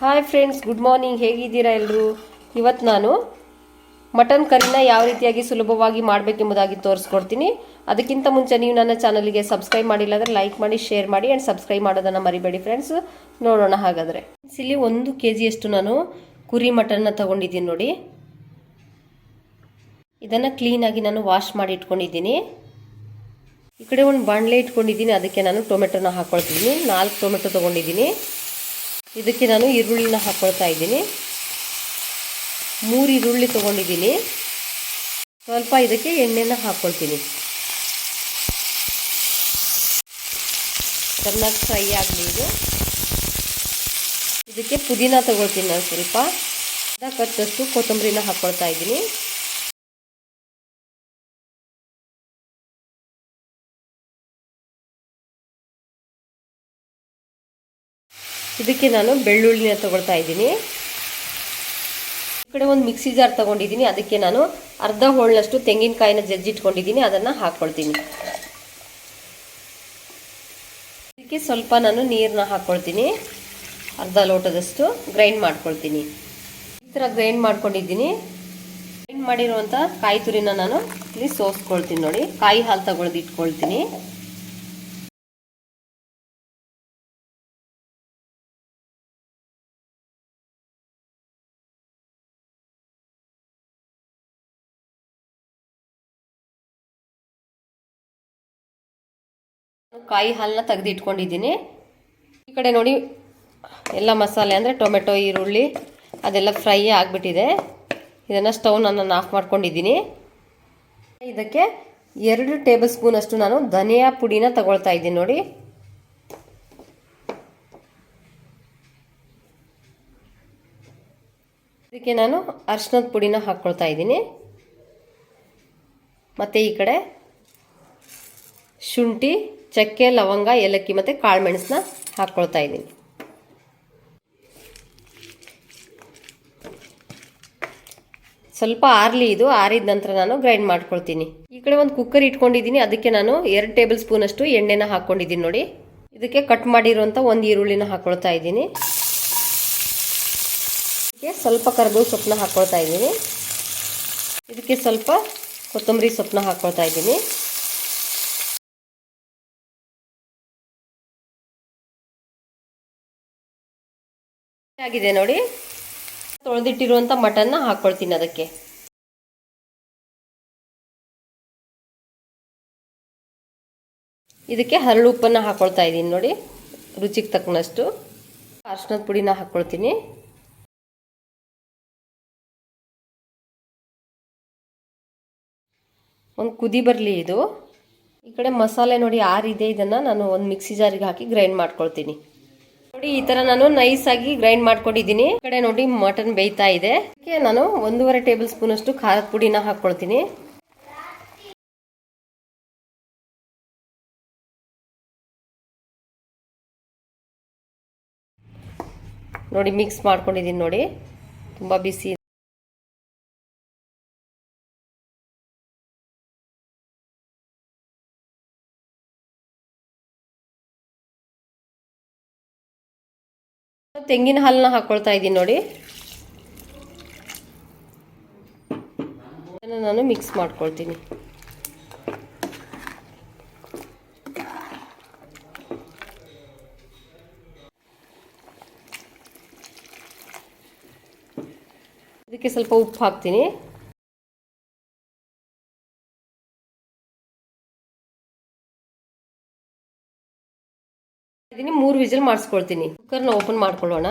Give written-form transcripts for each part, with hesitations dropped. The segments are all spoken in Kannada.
Hi friends, good morning. ಹೇಗಿದ್ದೀರಾ ಎಲ್ಲರೂ? ಇವತ್ತು ನಾನು ಮಟನ್ ಕರಿನ ಯಾವ ರೀತಿಯಾಗಿ ಸುಲಭವಾಗಿ ಮಾಡಬೇಕೆಂಬುದಾಗಿ ತೋರಿಸ್ಕೊಡ್ತೀನಿ. ಅದಕ್ಕಿಂತ ಮುಂಚೆ ನೀವು ನನ್ನ ಚಾನಲ್ಗೆ ಸಬ್ಸ್ಕ್ರೈಬ್ ಮಾಡಿಲ್ಲ ಅಂದರೆ ಲೈಕ್ ಮಾಡಿ, ಶೇರ್ ಮಾಡಿ ಆ್ಯಂಡ್ ಸಬ್ಸ್ಕ್ರೈಬ್ ಮಾಡೋದನ್ನು ಮರಿಬೇಡಿ ಫ್ರೆಂಡ್ಸ್. ನೋಡೋಣ ಹಾಗಾದರೆ. ಇಲ್ಲಿ 1 kg ನಾನು ಕುರಿ ಮಟನ್ನ ತಗೊಂಡಿದ್ದೀನಿ ನೋಡಿ. ಇದನ್ನು ಕ್ಲೀನಾಗಿ ನಾನು ವಾಶ್ ಮಾಡಿ ಇಟ್ಕೊಂಡಿದ್ದೀನಿ. ಈ ಕಡೆ ಒಂದು ಬಾಣಲೆ ಇಟ್ಕೊಂಡಿದ್ದೀನಿ, ಅದಕ್ಕೆ ನಾನು ಟೊಮೆಟೊನ ಹಾಕ್ಕೊಳ್ತಿದ್ದೀನಿ. 4 ಟೊಮೆಟೊ ತೊಗೊಂಡಿದ್ದೀನಿ. ಇದಕ್ಕೆ ನಾನು ಈರುಳ್ಳಿನ ಹಾಕ್ಕೊಳ್ತಾ ಇದ್ದೀನಿ. 3 ಈರುಳ್ಳಿ ತೊಗೊಂಡಿದ್ದೀನಿ. ಸ್ವಲ್ಪ ಇದಕ್ಕೆ ಎಣ್ಣೆನ ಹಾಕ್ಕೊಳ್ತೀನಿ. ಚೆನ್ನಾಗಿ ಫ್ರೈ ಆಗಲಿ ಇದು. ಇದಕ್ಕೆ ಪುದೀನ ತೊಗೊಳ್ತೀನಿ ನಾನು. ಸ್ವಲ್ಪ ಕಚ್ಚಷ್ಟು ಕೊತ್ತಂಬರಿನ ಹಾಕ್ಕೊಳ್ತಾ ಇದ್ದೀನಿ. ಇದಕ್ಕೆ ನಾನು ಬೆಳ್ಳುಳ್ಳಿನ ತಗೊಳ್ತಾ ಇದ್ದೀನಿ. ಈ ಕಡೆ ಒಂದು ಮಿಕ್ಸಿ ಜಾರ್ ತಗೊಂಡಿದ್ದೀನಿ. ಅದಕ್ಕೆ ನಾನು ಅರ್ಧ ಹೋಳನಷ್ಟು ತೆಂಗಿನಕಾಯಿನ ಜಜ್ಜಿಟ್ಕೊಂಡಿದ್ದೀನಿ, ಅದನ್ನು ಹಾಕ್ಕೊಳ್ತೀನಿ. ಇದಕ್ಕೆ ಸ್ವಲ್ಪ ನಾನು ನೀರನ್ನ ಹಾಕ್ಕೊಳ್ತೀನಿ. ಅರ್ಧ ಲೋಟದಷ್ಟು ಗ್ರೈಂಡ್ ಮಾಡ್ಕೊಳ್ತೀನಿ. ಈ ಥರ ಗ್ರೈಂಡ್ ಮಾಡ್ಕೊಂಡಿದ್ದೀನಿ. ಗ್ರೈಂಡ್ ಮಾಡಿರುವಂಥ ಕಾಯಿ ತುರಿನ ನಾನು ಇಲ್ಲಿ ಸೋಸ್ಕೊಳ್ತೀನಿ ನೋಡಿ. ಕಾಯಿ ಹಾಲು ತಗೊಳ್ದು ಇಟ್ಕೊಳ್ತೀನಿ. ಕಾಯಿ ಹಾಲನ್ನ ತೆಗೆದು ಇಟ್ಕೊಂಡಿದ್ದೀನಿ. ಈ ಕಡೆ ನೋಡಿ ಎಲ್ಲ ಮಸಾಲೆ ಅಂದರೆ ಟೊಮೆಟೊ, ಈರುಳ್ಳಿ ಅದೆಲ್ಲ ಫ್ರೈ ಆಗಿಬಿಟ್ಟಿದೆ. ಇದನ್ನು ಸ್ಟವ್ನ ನಾನು ಆಫ್ ಮಾಡ್ಕೊಂಡಿದ್ದೀನಿ. ಇದಕ್ಕೆ 2 ಟೇಬಲ್ ಸ್ಪೂನ್ ಅಷ್ಟು ನಾನು ಧನಿಯಾ ಪುಡಿನ ತಗೊಳ್ತಾ ಇದ್ದೀನಿ ನೋಡಿ. ಇದಕ್ಕೆ ನಾನು ಅರಿಶಿನದ ಪುಡಿನ ಹಾಕ್ಕೊಳ್ತಾ ಇದ್ದೀನಿ. ಮತ್ತು ಈ ಕಡೆ ಶುಂಠಿ, ಚಕ್ಕೆ, ಲವಂಗ, ಏಲಕ್ಕಿ ಮತ್ತು ಕಾಳು ಮೆಣಸನ್ನ ಹಾಕ್ಕೊಳ್ತಾ ಇದ್ದೀನಿ. ಸ್ವಲ್ಪ ಆರಲಿ ಇದು. ಆರಿದ ನಂತರ ನಾನು ಗ್ರೈಂಡ್ ಮಾಡ್ಕೊಳ್ತೀನಿ. ಈ ಕಡೆ ಒಂದು ಕುಕ್ಕರ್ ಇಟ್ಕೊಂಡಿದ್ದೀನಿ. ಅದಕ್ಕೆ ನಾನು 2 ಟೇಬಲ್ ಸ್ಪೂನ್ ಅಷ್ಟು ಎಣ್ಣೆನ ಹಾಕ್ಕೊಂಡಿದ್ದೀನಿ ನೋಡಿ. ಇದಕ್ಕೆ ಕಟ್ ಮಾಡಿರುವಂಥ 1 ಈರುಳ್ಳಿನ ಹಾಕ್ಕೊಳ್ತಾ ಇದ್ದೀನಿ. ಇದಕ್ಕೆ ಸ್ವಲ್ಪ ಕರಿಬೇವು ಸೊಪ್ಪನ್ನ ಹಾಕ್ಕೊಳ್ತಾ ಇದ್ದೀನಿ. ಇದಕ್ಕೆ ಸ್ವಲ್ಪ ಕೊತ್ತಂಬರಿ ಸೊಪ್ಪನ್ನ ಹಾಕ್ಕೊಳ್ತಾ ಇದ್ದೀನಿ. ಆಗಿದೆ ನೋಡಿ. ತೊಳೆದಿಟ್ಟಿರುವಂಥ ಮಟನ್ನ ಹಾಕ್ಕೊಳ್ತೀನಿ ಅದಕ್ಕೆ. ಇದಕ್ಕೆ ಹರಳು ಉಪ್ಪನ್ನು ಹಾಕ್ಕೊಳ್ತಾ ಇದ್ದೀನಿ ನೋಡಿ, ರುಚಿಗೆ ತಕ್ಕನಷ್ಟು. ಅರಿಶಿನದ ಪುಡಿನ ಹಾಕ್ಕೊಳ್ತೀನಿ. ಒಂದು ಕುದಿ ಬರಲಿ ಇದು. ಈ ಕಡೆ ಮಸಾಲೆ ನೋಡಿ ಆರಿದೆ. ಇದನ್ನು ನಾನು ಒಂದು ಮಿಕ್ಸಿ ಜಾರಿಗೆ ಹಾಕಿ ಗ್ರೈಂಡ್ ಮಾಡ್ಕೊಳ್ತೀನಿ ನೋಡಿ. ಈ ಥರ ನಾನು ನೈಸಾಗಿ ಗ್ರೈಂಡ್ ಮಾಡ್ಕೊಂಡಿದ್ದೀನಿ. ಈ ಕಡೆ ನೋಡಿ ಮಟನ್ ಬೇಯ್ತಾ ಇದೆ. ಇದಕ್ಕೆ ನಾನು 1.5 ಟೇಬಲ್ ಸ್ಪೂನ್ ಅಷ್ಟು ಖಾರದ ಪುಡಿನ ಹಾಕ್ಕೊಳ್ತೀನಿ. ನೋಡಿ ಮಿಕ್ಸ್ ಮಾಡ್ಕೊಂಡಿದ್ದೀನಿ ನೋಡಿ. ತುಂಬ ಬಿಸಿ. ತೆಂಗಿನ ಹಾಲನ್ನ ಹಾಕ್ಕೊಳ್ತಾ ಇದ್ದೀನಿ ನೋಡಿ. ಇದನ್ನು ನಾನು ಮಿಕ್ಸ್ ಮಾಡ್ಕೊಳ್ತೀನಿ. ಇದಕ್ಕೆ ಸ್ವಲ್ಪ ಉಪ್ಪು ಹಾಕ್ತೀನಿ. ಇದನ್ನು 3 ವಿಜಿಲ್ ಮಾಡಿಸ್ಕೊಳ್ತೀನಿ. ಕುಕ್ಕರ್ನ ಓಪನ್ ಮಾಡ್ಕೊಳ್ಳೋಣ.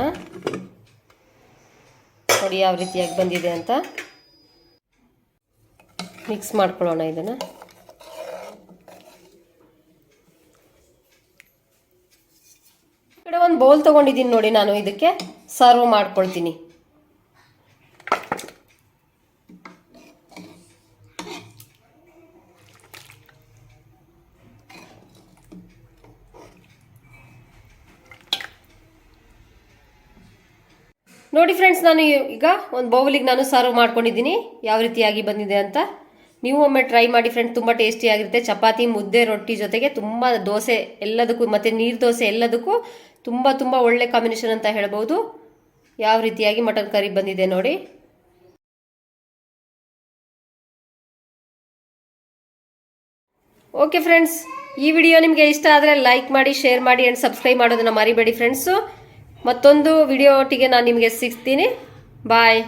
ನೋಡಿ ಯಾವ ರೀತಿಯಾಗಿ ಬಂದಿದೆ ಅಂತ. ಮಿಕ್ಸ್ ಮಾಡ್ಕೊಳ್ಳೋಣ ಇದನ್ನು. ಈ ಕಡೆ ಒಂದು ಬೌಲ್ ತೊಗೊಂಡಿದ್ದೀನಿ ನೋಡಿ. ನಾನು ಇದಕ್ಕೆ ಸರ್ವ್ ಮಾಡ್ಕೊಳ್ತೀನಿ. ನೋಡಿ ಫ್ರೆಂಡ್ಸ್, ನಾನು ಈಗ ಒಂದು ಬೌಲಿಗೆ ನಾನು ಸರ್ವ್ ಮಾಡ್ಕೊಂಡಿದ್ದೀನಿ. ಯಾವ ರೀತಿಯಾಗಿ ಬಂದಿದೆ ಅಂತ ನೀವು ಒಮ್ಮೆ ಟ್ರೈ ಮಾಡಿ ಫ್ರೆಂಡ್ಸ್. ತುಂಬ ಟೇಸ್ಟಿಯಾಗಿರುತ್ತೆ. ಚಪಾತಿ, ಮುದ್ದೆ, ರೊಟ್ಟಿ ಜೊತೆಗೆ ತುಂಬ, ದೋಸೆ ಎಲ್ಲದಕ್ಕೂ ಮತ್ತು ನೀರು ದೋಸೆ ಎಲ್ಲದಕ್ಕೂ ತುಂಬ ಒಳ್ಳೆ ಕಾಂಬಿನೇಷನ್ ಅಂತ ಹೇಳ್ಬೋದು. ಯಾವ ರೀತಿಯಾಗಿ ಮಟನ್ ಕರಿ ಬಂದಿದೆ ನೋಡಿ. ಓಕೆ ಫ್ರೆಂಡ್ಸ್, ಈ ವಿಡಿಯೋ ನಿಮಗೆ ಇಷ್ಟ ಆದರೆ ಲೈಕ್ ಮಾಡಿ, ಶೇರ್ ಮಾಡಿ ಆ್ಯಂಡ್ ಸಬ್ಸ್ಕ್ರೈಬ್ ಮಾಡೋದನ್ನು ಮರಿಬೇಡಿ ಫ್ರೆಂಡ್ಸು. ಮತ್ತೊಂದು ವಿಡಿಯೋ ಒಟ್ಟಿಗೆ ನಾನು ನಿಮಗೆ ಸಿಗ್ತೀನಿ. ಬಾಯ್.